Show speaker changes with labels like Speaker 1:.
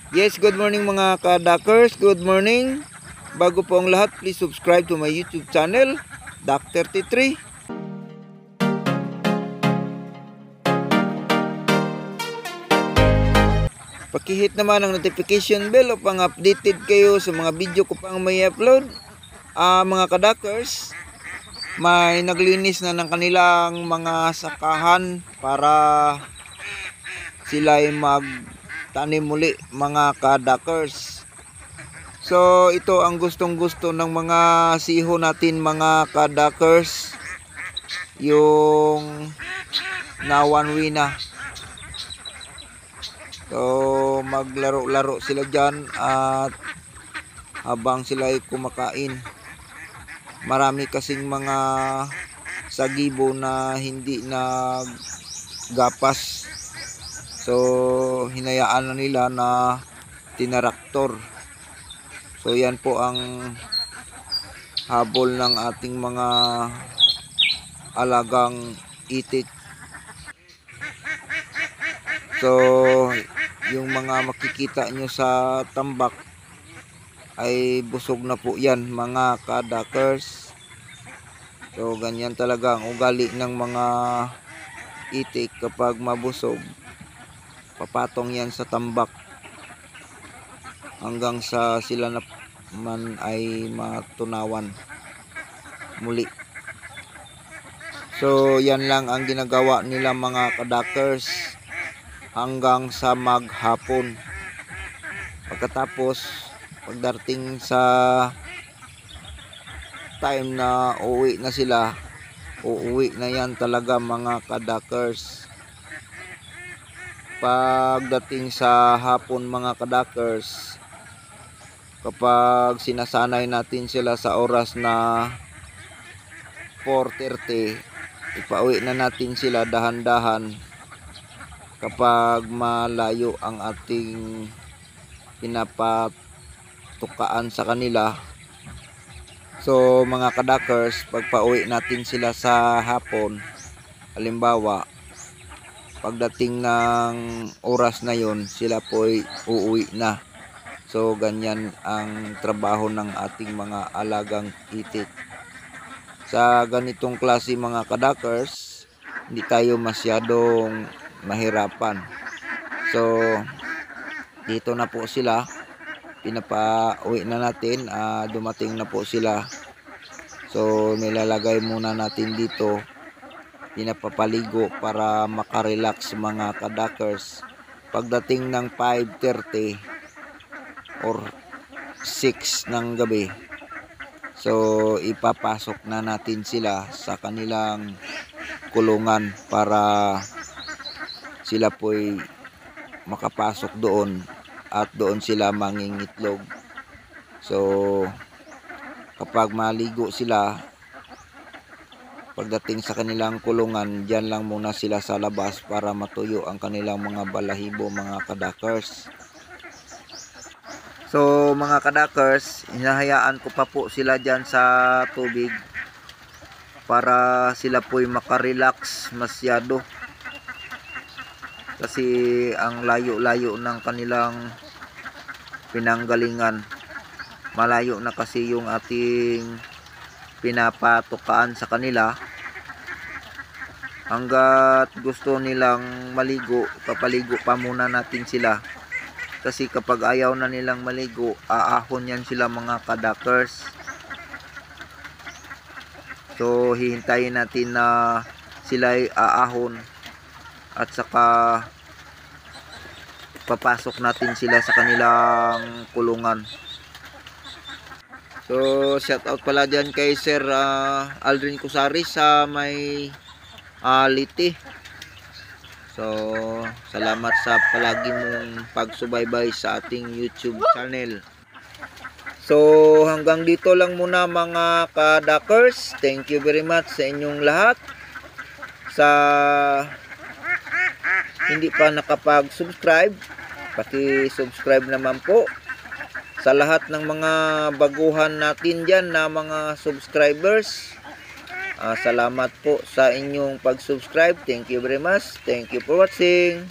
Speaker 1: Yes, good morning mga ka-Duckers. Good morning. Bago po ang lahat, please subscribe to my YouTube channel, Duck33. Pakihit naman ang notification bell upang updated kayo sa mga video ko pang may upload. Mga ka-Duckers, may naglinis na ng kanilang mga sakahan para sila ay magtanim muli mga ka-Duckers. So ito ang gustong gusto ng mga siho natin mga ka-Duckers, yung na one way na. So maglaro-laro sila dyan at habang sila ay kumakain. Marami kasing mga sagibo na hindi naggapas. So hinayaan na nila na tinaraktor. So yan po ang habol ng ating mga alagang itik. So yung mga makikita nyo sa tambak ay busog na po yan mga ka-Duckers. So ganyan talaga ang ugali ng mga itik. Kapag mabusog, papatong yan sa tambak hanggang sa sila naman ay matunawan muli. So yan lang ang ginagawa nila mga ka-Duckers hanggang sa maghapon. Pagkatapos, pagdating sa time na uuwi na sila, uuwi na yan talaga mga ka-Duckers. Pagdating sa hapon mga ka-Duckers, kapag sinasanay natin sila sa oras na 4:30, ipauwi na natin sila dahan-dahan kapag malayo ang ating pinapatukaan sa kanila. So mga ka-Duckers, pag pauwi natin sila sa hapon, halimbawa pagdating ng oras na yon, sila po ay uuwi na. So ganyan ang trabaho ng ating mga alagang itik. Sa ganitong klase mga ka-Duckers, hindi tayo masyadong mahirapan. So dito na po sila, pinapauwi na natin, dumating na po sila. So nilalagay muna natin dito, pinapapaligo para makarelax mga ka-Duckers. Pagdating ng 5:30 or 6 ng gabi, so ipapasok na natin sila sa kanilang kulungan para sila po'y makapasok doon at doon sila mangingitlog. So kapag maligo sila, pagdating sa kanilang kulungan, dyan lang muna sila sa labas para matuyo ang kanilang mga balahibo mga ka-Duckers. So mga ka-Duckers, hinahayaan ko pa po sila dyan sa tubig para sila po'y makarelax masyado. Kasi ang layo-layo ng kanilang pinanggalingan. Malayo na kasi yung ating pinapatukaan sa kanila. Hanggat gusto nilang maligo, papaligo pa muna natin sila. Kasi kapag ayaw na nilang maligo, aahon yan sila mga ka-Duckers. So hihintayin natin na sila ay aahon at saka papasok natin sila sa kanilang kulungan. So shout out pala dyan kay Sir Aldrin Kusari sa may Liti. So salamat sa palagi mong pagsubaybay sa ating YouTube channel. So hanggang dito lang muna mga ka-Duckers. Thank you very much sa inyong lahat. Sa hindi pa nakapag-subscribe, paki-subscribe naman po. Sa lahat ng mga baguhan natin dyan na mga subscribers, salamat po sa inyong pag-subscribe. Thank you very much. Thank you for watching.